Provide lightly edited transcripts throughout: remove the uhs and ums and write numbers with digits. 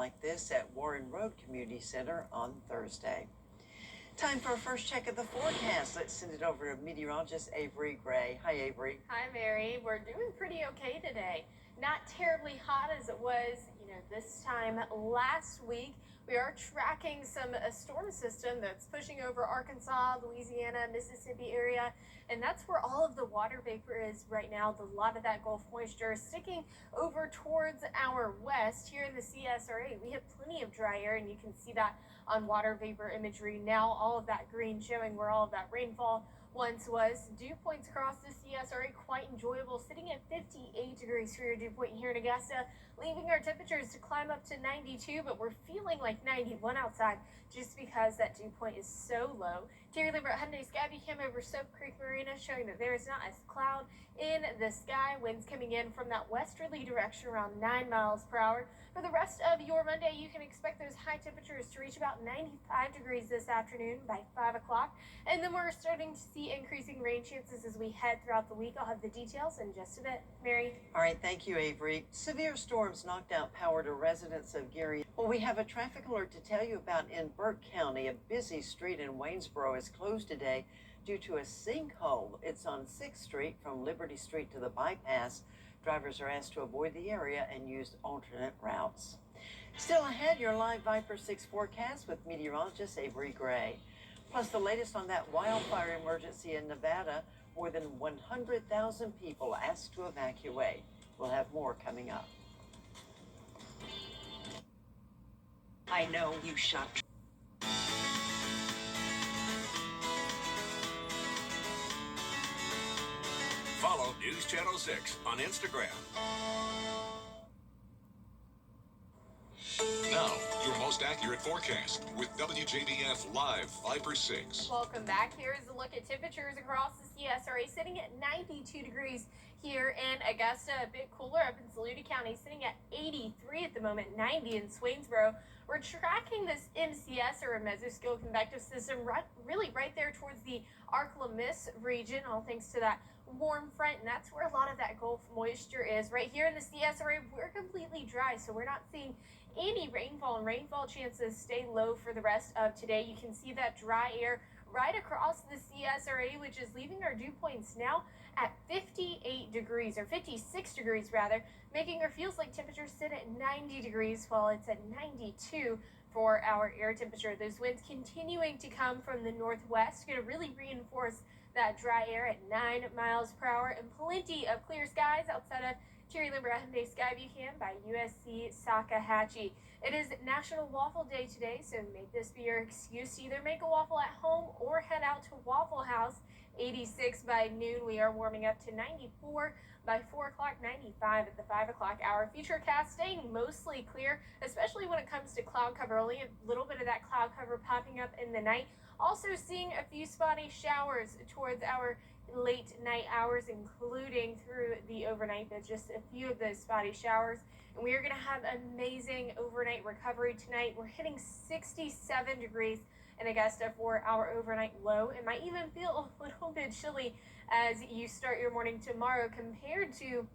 like this at Warren Road Community Center on Thursday. Time for a first check of the forecast. Let's send it over to meteorologist Avery Gray. Hi, Avery. Hi, Mary. We're doing pretty okay today. Not terribly hot as it was, this time last week. We are tracking some storm system that's pushing over Arkansas, Louisiana, Mississippi area, and that's where all of the water vapor is right now. A lot of that Gulf moisture is sticking over towards our west. Here in the CSRA, we have plenty of dry air, and you can see that on water vapor imagery now. All of that green showing where all of that rainfall once was. Dew points across the CSRA quite enjoyable, sitting at 58 degrees for your dew point here in Augusta, leaving our temperatures to climb up to 92, but we're feeling like 91 outside just because that dew point is so low. Terry Lambert Hyundai Sky Cam over Soap Creek Marina showing that there is not a cloud in the sky. Winds coming in from that westerly direction around 9 miles per hour. For the rest of your Monday, you can expect those high temperatures to reach about 95 degrees this afternoon by 5 o'clock. And then we're starting to see increasing rain chances as we head throughout the week. I'll have the details in just a bit. Mary? All right, thank you, Avery. Severe storms knocked out power to residents of Geary. Well, we have a traffic alert to tell you about in Burke County. A busy street in Waynesboro is closed today due to a sinkhole. It's on 6th Street from Liberty Street to the bypass. Drivers are asked to avoid the area and use alternate routes. Still ahead, your live Viper 6 forecast with meteorologist Avery Gray. Plus the latest on that wildfire emergency in Nevada. More than 100,000 people asked to evacuate. We'll have more coming up. I know you shot. Follow News Channel 6 on Instagram. Now, your most accurate forecast with WJBF Live Viper 6. Welcome back. Here is a look at temperatures across the CSRA, sitting at 92 degrees here in Augusta. A bit cooler up in Saluda County, sitting at 83 at the moment, 90 in Swainsboro. We're tracking this MCS, or a mesoscale convective system, really right there towards the Ark-La-Mis region, all thanks to that warm front, and that's where a lot of that Gulf moisture is. Right here in the CSRA, we're completely dry, so we're not seeing any rainfall, and rainfall chances stay low for the rest of today. You can see that dry air right across the CSRA, which is leaving our dew points now at 58 degrees, or 56 degrees rather, making our feels like temperatures sit at 90 degrees while it's at 92 for our air temperature. Those winds continuing to come from the northwest, going to really reinforce that dry air at 9 miles per hour, and plenty of clear skies outside of Terry Lambert Hyundai Sky Cam by USC Salkehatchie. It is National Waffle Day today, so make this be your excuse to either make a waffle at home or head out to Waffle House. 86 by noon. We are warming up to 94 by 4 o'clock, 95 at the 5 o'clock hour. Futurecast staying mostly clear, especially when it comes to cloud cover. Only a little bit of that cloud cover popping up in the night. Also seeing a few spotty showers towards our late night hours, including through the overnight, but just a few of those spotty showers. And we are going to have amazing overnight recovery tonight. We're hitting 67 degrees in Augusta for our overnight low. It might even feel a little bit chilly as you start your morning tomorrow compared to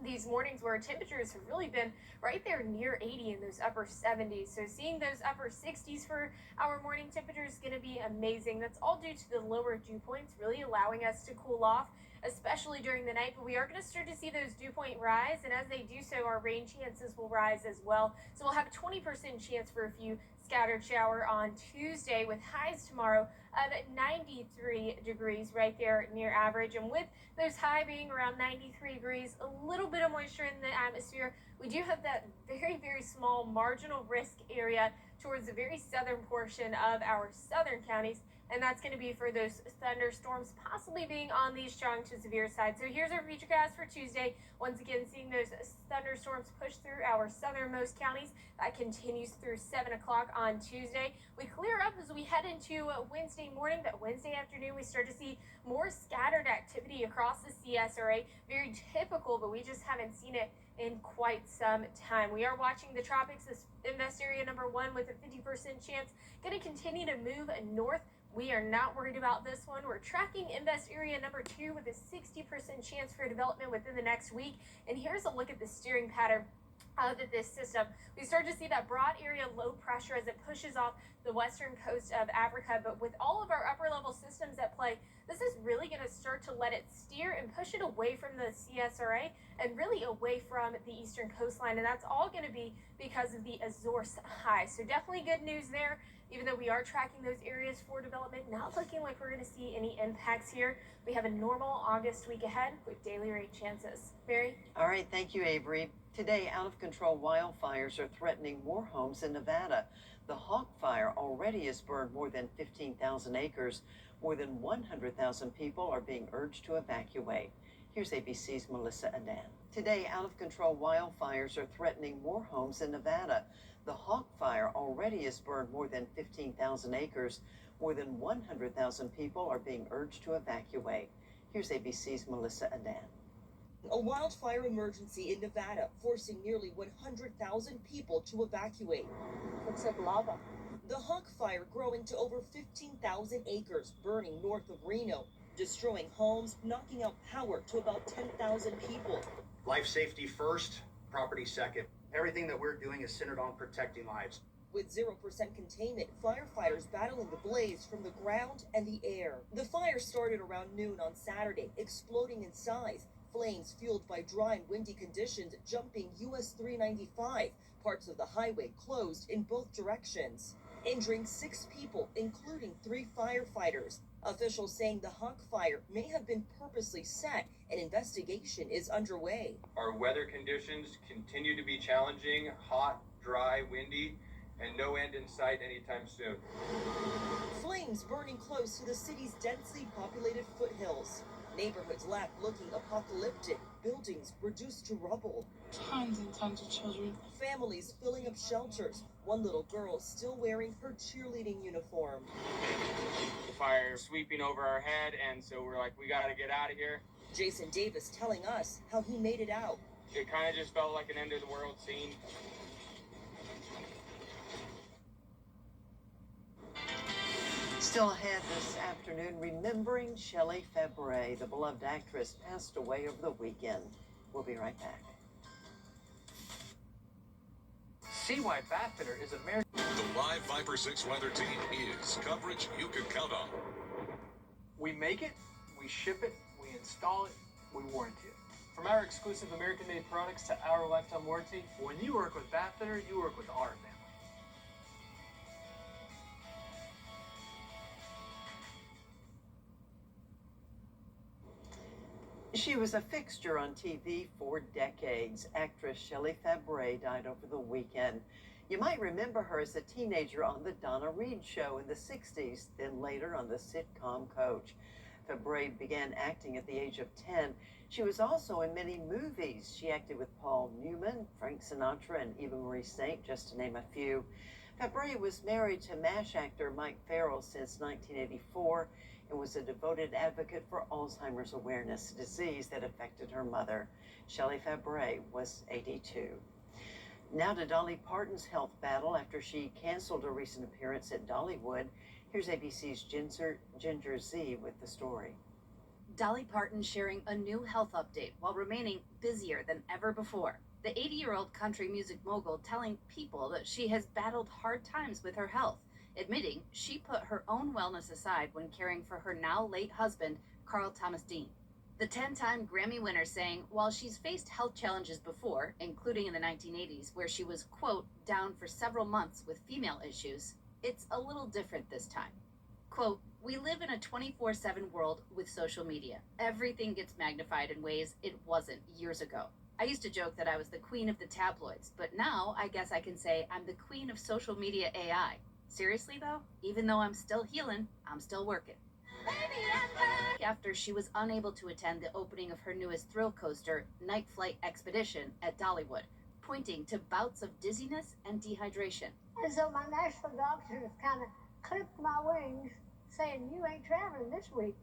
these mornings where temperatures have really been right there near 80 in those upper 70s. So seeing those upper 60s for our morning temperature is going to be amazing. That's all due to the lower dew points really allowing us to cool off, especially during the night. But we are going to start to see those dew point rise, and as they do so, our rain chances will rise as well. So we'll have a 20% chance for a few scattered shower on Tuesday, with highs tomorrow of 93 degrees right there near average. And with those high being around 93 degrees, a little bit of moisture in the atmosphere, we do have that very, very small marginal risk area towards the very southern portion of our southern counties. And that's going to be for those thunderstorms possibly being on the strong to severe side. So here's our futurecast for Tuesday. Once again, seeing those thunderstorms push through our southernmost counties. That continues through 7 o'clock on Tuesday. We clear up as we head into Wednesday morning, but Wednesday afternoon we start to see more scattered activity across the CSRA. Very typical, but we just haven't seen it in quite some time. We are watching the tropics. This invest area number 1 with a 50% chance going to continue to move north. We are not worried about this one. We're tracking invest area number 2 with a 60% chance for development within the next week. And here's a look at the steering pattern that this system, we start to see that broad area low pressure as it pushes off the western coast of Africa. But with all of our upper level systems at play, this is really going to start to let it steer and push it away from the CSRA and really away from the eastern coastline. And that's all going to be because of the Azores high. So definitely good news there. Even though we are tracking those areas for development, not looking like we're going to see any impacts here. We have a normal August week ahead with daily rain chances. Mary? All right, thank you, Avery. Today, out-of-control wildfires are threatening more homes in Nevada. The Hawk Fire already has burned more than 15,000 acres. More than 100,000 people are being urged to evacuate. Here's ABC's Melissa Adan. Today, out-of-control wildfires are threatening more homes in Nevada. The Hawk Fire already has burned more than 15,000 acres. More than 100,000 people are being urged to evacuate. Here's ABC's Melissa Adan. A wildfire emergency in Nevada, forcing nearly 100,000 people to evacuate. Looks like lava. The Hawk Fire growing to over 15,000 acres, burning north of Reno, destroying homes, knocking out power to about 10,000 people. Life safety first, property second. Everything that we're doing is centered on protecting lives. With 0% containment, firefighters battling the blaze from the ground and the air. The fire started around noon on Saturday, exploding in size. Flames fueled by dry and windy conditions jumping US 395. Parts of the highway closed in both directions, injuring 6 people, including 3 firefighters. Officials saying the Hawk Fire may have been purposely set. An investigation is underway. Our weather conditions continue to be challenging, hot, dry, windy, and no end in sight anytime soon. Flames burning close to the city's densely populated foothills. Neighborhoods left looking apocalyptic, buildings reduced to rubble. Tons and tons of children. Families filling up shelters, one little girl still wearing her cheerleading uniform. The fire sweeping over our head, and so we're like, we gotta get out of here. Jason Davis telling us how he made it out. It kind of just felt like an end of the world scene. Still ahead this afternoon, remembering Shelley Fabre, the beloved actress, passed away over the weekend. We'll be right back. See why Bathfitter is American. The live Viper 6 weather team is coverage you can count on. We make it, we ship it, we install it, we warranty it. From our exclusive American-made products to our lifetime warranty, when you work with Bathfitter, you work with our family. She was a fixture on TV for decades. Actress Shelley Fabre died over the weekend. You might remember her as a teenager on the Donna Reed show in the 60s, then later on the sitcom Coach. Fabre began acting at the age of 10. She was also in many movies. She acted with Paul Newman, Frank Sinatra, and Eva Marie Saint, just to name a few. Fabre was married to MASH actor Mike Farrell since 1984 and was a devoted advocate for Alzheimer's awareness, a disease that affected her mother. Shelley Fabre was 82. Now to Dolly Parton's health battle after she canceled a recent appearance at Dollywood. Here's ABC's Ginger Z with the story. Dolly Parton sharing a new health update while remaining busier than ever before. The 80-year-old country music mogul telling People that she has battled hard times with her health, admitting she put her own wellness aside when caring for her now late husband, Carl Thomas Dean. The 10-time Grammy winner saying while she's faced health challenges before, including in the 1980s where she was, quote, down for several months with female issues, it's a little different this time. Quote, we live in a 24/7 world with social media. Everything gets magnified in ways it wasn't years ago. I used to joke that I was the queen of the tabloids, but now I guess I can say I'm the queen of social media AI. Seriously though, even though I'm still healing, I'm still working. Baby, I'm back! After she was unable to attend the opening of her newest thrill coaster, Night Flight Expedition, at Dollywood, pointing to bouts of dizziness and dehydration. As though my national doctor has kind of clipped my wings, saying you ain't traveling this week.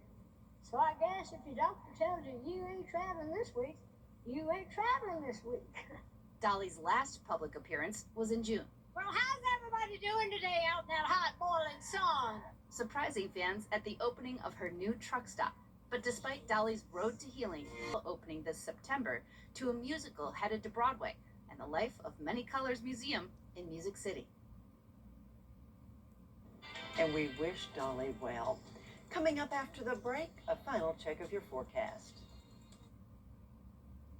So I guess if your doctor tells you you ain't traveling this week, you ain't traveling this week. Dolly's last public appearance was in June. Well, how's everybody doing today out in that hot boiling sun? Surprising fans at the opening of her new truck stop. But despite Dolly's road to healing opening this September to a musical headed to Broadway, and the life of Many Colors Museum in Music City. And we wish Dolly well. Coming up after the break, a final check of your forecast.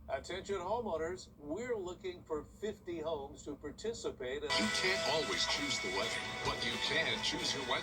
Attention homeowners, we're looking for 50 homes to participate. You can't always choose the weather, but you can choose your weather.